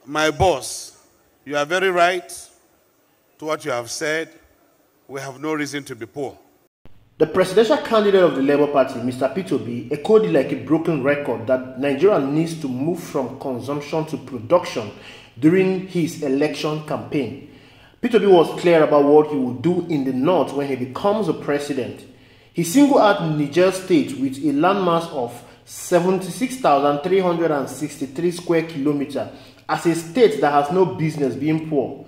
My boss, you are very right to what you have said. We have no reason to be poor. The presidential candidate of the Labour Party, Mr. Peter Obi, echoed like a broken record that Nigeria needs to move from consumption to production during his election campaign. Peter Obi was clear about what he will do in the north when he becomes a president. He singled out Niger State with a landmass of 76,363 square kilometers as a state that has no business being poor.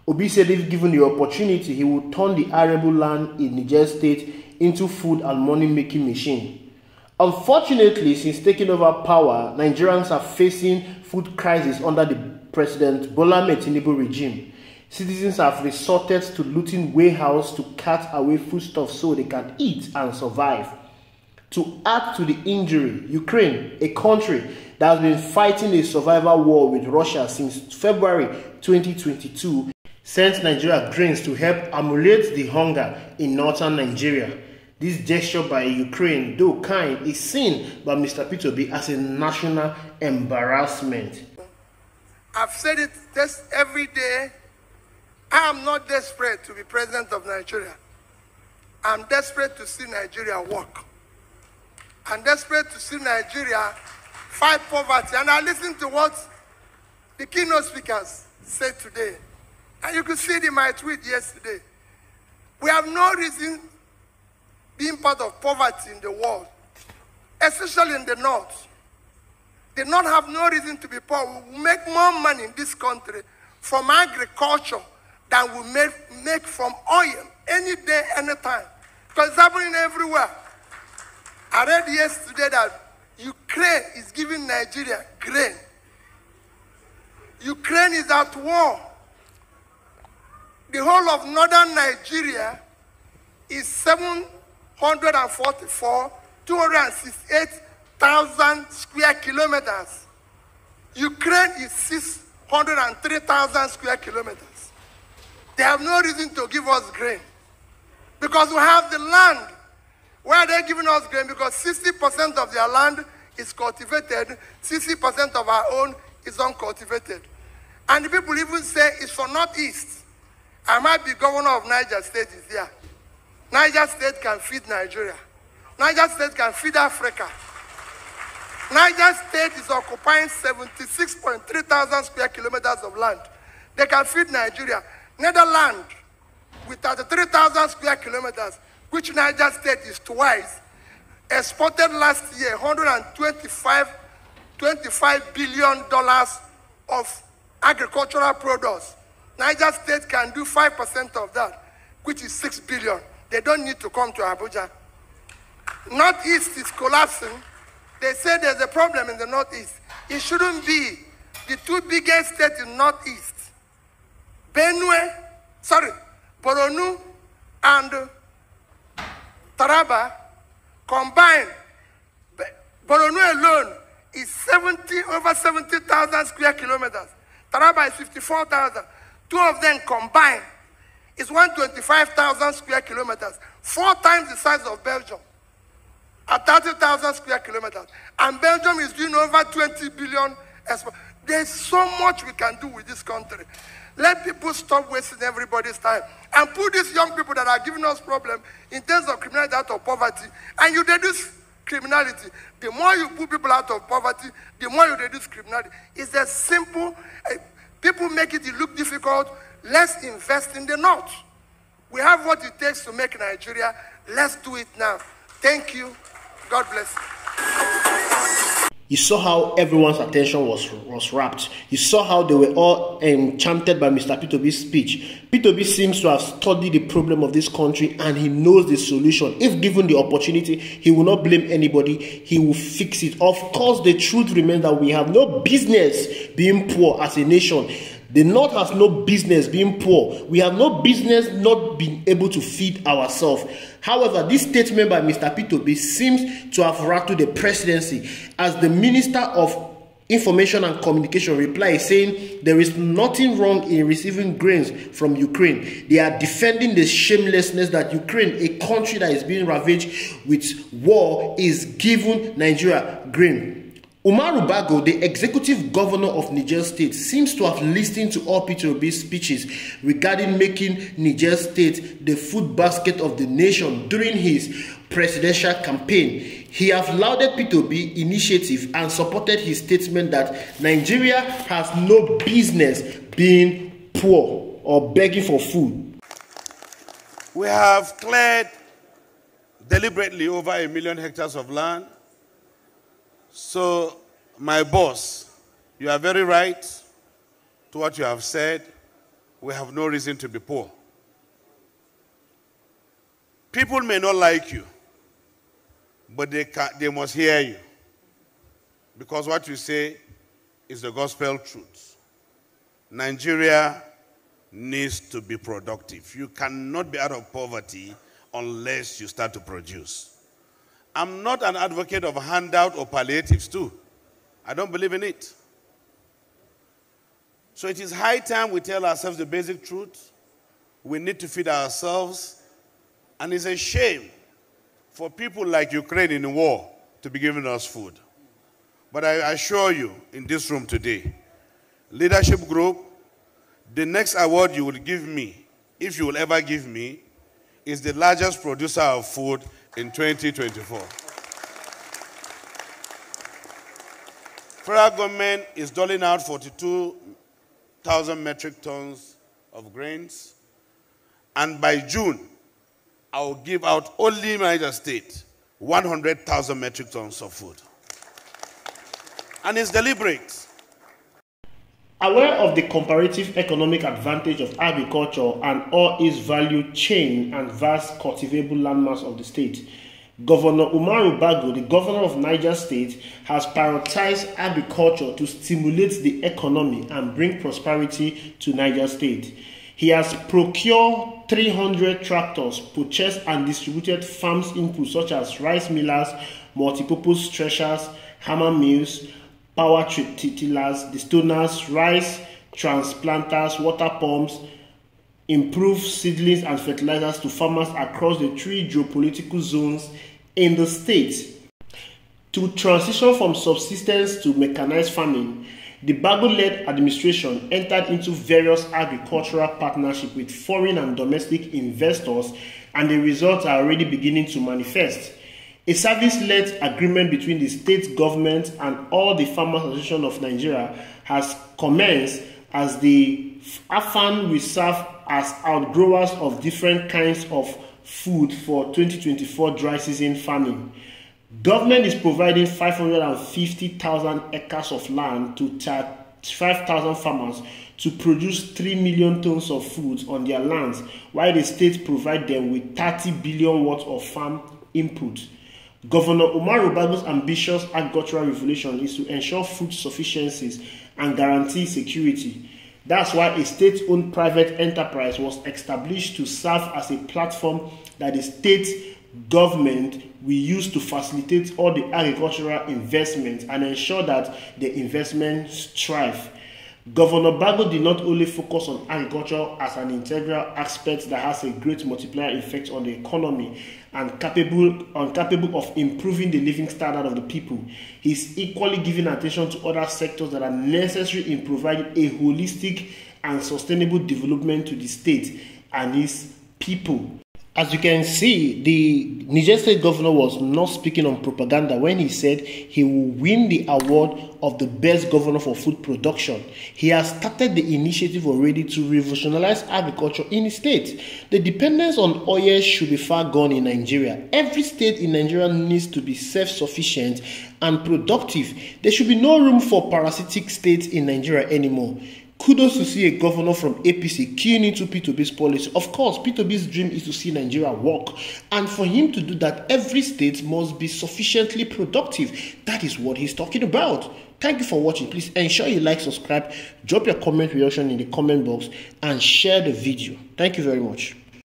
Obi said if given the opportunity, he would turn the arable land in Niger State into food and money-making machine. Unfortunately, since taking over power, Nigerians are facing food crisis under the President Bola Ahmed Tinubu regime. Citizens have resorted to looting warehouses to cut away foodstuffs so they can eat and survive. To add to the injury, Ukraine, a country that has been fighting a survival war with Russia since February 2022, sent Nigeria grains to help ameliorate the hunger in northern Nigeria. This gesture by Ukraine, though kind, is seen by Mr. Peter Obi as a national embarrassment. I've said it just every day. I am not desperate to be president of Nigeria. I'm desperate to see Nigeria work. I'm desperate to see Nigeria fight poverty. And I listened to what the keynote speakers said today. And you could see it in my tweet yesterday. We have no reason being part of poverty in the world, especially in the north. The north have no reason to be poor. We will make more money in this country from agriculture than we make from oil any day, anytime. Because it's happening everywhere. I read yesterday that Ukraine is giving Nigeria grain. Ukraine is at war. The whole of northern Nigeria is 268,000 square kilometers. Ukraine is 603,000 square kilometers. They have no reason to give us grain. Because we have the land. Why are they giving us grain? Because 60% of their land is cultivated, 60% of our own is uncultivated. And the people even say it's for Northeast. I might be governor of Niger State is here. Niger State can feed Nigeria. Niger State can feed Africa. Niger State is occupying 76.3 thousand square kilometers of land. They can feed Nigeria. Netherlands, with 33,000 square kilometers, which Niger State is twice, exported last year $25 billion of agricultural products. Niger State can do 5% of that, which is $6 billion. They don't need to come to Abuja. Northeast is collapsing. They say there's a problem in the Northeast. It shouldn't be. The two biggest states in Northeast, Borno and Taraba, combined, Borno alone is over 70,000 square kilometers. Taraba is 54,000. Two of them combined is 125,000 square kilometers, 4 times the size of Belgium, at 30,000 square kilometers. And Belgium is doing over 20 billion export. There's so much we can do with this country. Let people stop wasting everybody's time and put these young people that are giving us problems in terms of criminality out of poverty, and you reduce criminality. The more you put people out of poverty, the more you reduce criminality. It's as simple. People make it look difficult. Let's invest in the north. We have what it takes to make Nigeria. Let's do it now. Thank you. God bless you. You saw how everyone's attention was wrapped. You saw how they were all enchanted by Mr. Peter Obi's speech. Peter Obi seems to have studied the problem of this country and he knows the solution. If given the opportunity, he will not blame anybody. He will fix it. Of course, the truth remains that we have no business being poor as a nation. The North has no business being poor. We have no business not being able to feed ourselves. However, this statement by Mr. Peter Obi seems to have rattled the presidency, as the Minister of Information and Communication replied saying there is nothing wrong in receiving grains from Ukraine. They are defending the shamelessness that Ukraine, a country that is being ravaged with war, is giving Nigeria grain. Umaru Bago, the executive governor of Niger State, seems to have listened to all Peter Obi's speeches regarding making Niger State the food basket of the nation during his presidential campaign. He has lauded Peter Obi's initiative and supported his statement that Nigeria has no business being poor or begging for food. We have cleared deliberately over 1 million hectares of land. So, my boss, you are very right to what you have said. We have no reason to be poor. People may not like you, but they must hear you. Because what you say is the gospel truth. Nigeria needs to be productive. You cannot be out of poverty unless you start to produce. I'm not an advocate of handout or palliatives too. I don't believe in it. So it is high time we tell ourselves the basic truth. We need to feed ourselves. And it's a shame for people like Ukraine in the war to be giving us food. But I assure you in this room today, leadership group, the next award you will give me, if you will ever give me, is the largest producer of food in 2024. Federal government is doling out 42,000 metric tons of grains, and by June, I will give out only in Niger State 100,000 metric tons of food. And it's deliberate. Aware of the comparative economic advantage of agriculture and all its value chain and vast cultivable landmass of the state, Governor Umaru Bago, the governor of Niger State, has prioritized agriculture to stimulate the economy and bring prosperity to Niger State. He has procured 300 tractors, purchased and distributed farms inputs such as rice millers, multipurpose threshers, hammer mills, power tillers, destoners, rice transplanters, water pumps, improved seedlings and fertilizers to farmers across the 3 geopolitical zones in the state. To transition from subsistence to mechanized farming, the Bago-led administration entered into various agricultural partnerships with foreign and domestic investors, and the results are already beginning to manifest. A service-led agreement between the state government and all the Farmers Association of Nigeria has commenced as the AFAN will serve as outgrowers of different kinds of food for 2024 dry season farming. Government is providing 550,000 acres of land to 5,000 farmers to produce 3 million tons of food on their lands, while the state provides them with 30 billion worth of farm input. Governor Umaru Bago's ambitious agricultural revolution is to ensure food sufficiencies and guarantee security. That's why a state-owned private enterprise was established to serve as a platform that the state government will use to facilitate all the agricultural investments and ensure that the investments thrive. Governor Bago did not only focus on agriculture as an integral aspect that has a great multiplier effect on the economy and capable of improving the living standard of the people. He is equally giving attention to other sectors that are necessary in providing a holistic and sustainable development to the state and its people. As you can see, the Niger State governor was not speaking on propaganda when he said he will win the award of the best governor for food production. He has started the initiative already to revolutionize agriculture in his state. The dependence on oil should be far gone in Nigeria. Every state in Nigeria needs to be self-sufficient and productive. There should be no room for parasitic states in Nigeria anymore. Kudos to see a governor from APC keying into P2B's policy. Of course, P2B's dream is to see Nigeria work. And for him to do that, every state must be sufficiently productive. That is what he's talking about. Thank you for watching. Please ensure you like, subscribe, drop your comment reaction in the comment box, and share the video. Thank you very much.